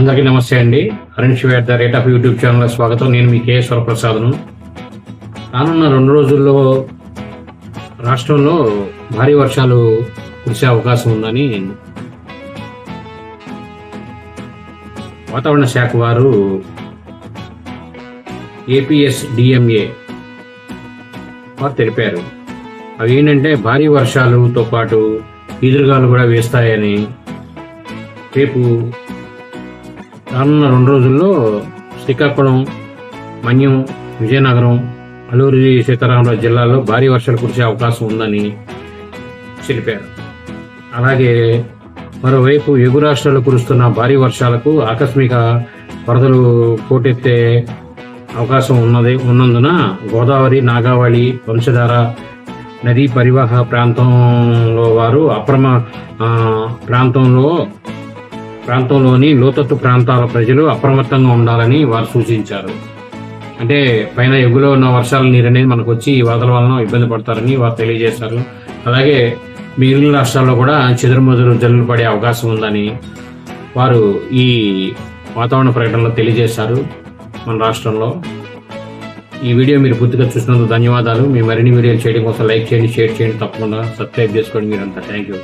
అందరికీ నమస్తే అండి. Arun Shiva @ rate of YouTube channel స్వాగతం. నేను మీ కే స్వరప్రసాద్ను. రానున్న 2 రోజుల్లో రాష్ట్రంలో భారీ వర్షాలు కురిసే అవకాశం ఉందని వాతావరణ శాఖ వారు APSDMA వారు తెలిపారు. అవి ఏంటంటే భారీ వర్షాలతో పాటు ఈదురుగాలు కూడా వేస్తాయని, రేపు రానున్న 2 రోజుల్లో శ్రీకాకుళం, మన్యం, విజయనగరం, అల్లూరి సీతారామరాజు జిల్లాల్లో భారీ వర్షాలు కురిసే అవకాశం ఉందని తెలిపారు. అలాగే మరోవైపు ఎగువ రాష్ట్రాల్లో కురుస్తున్న భారీ వర్షాలకు ఆకస్మిక వరదలు పోటెత్తే అవకాశం ఉన్నందున గోదావరి, నాగావళి, వంశధార నదీ పరివాహ ప్రాంతంలో వారు ప్రాంతంలోని లోతట్టు ప్రాంతాల ప్రజలు అప్రమత్తంగా ఉండాలని వారు సూచించారు. అంటే పైన ఎగులో ఉన్న వర్షాల నీరు అనేది మనకు వచ్చి ఈ వరదల వలన ఇబ్బంది పడతారని వారు తెలియజేశారు. అలాగే మిగిలిన రాష్ట్రాల్లో కూడా చెదురుమదురు జల్లులు పడే అవకాశం ఉందని వారు ఈ వాతావరణ ప్రకటనలో తెలియజేశారు. మన రాష్ట్రంలో ఈ వీడియో మీరు పూర్తిగా చూసినందుకు ధన్యవాదాలు. మీ మరిన్ని వీడియోలు చేయడం కోసం లైక్ చేయండి, షేర్ చేయండి, తప్పకుండా సబ్స్క్రైబ్ చేసుకోండి మీరంతా. Thank you.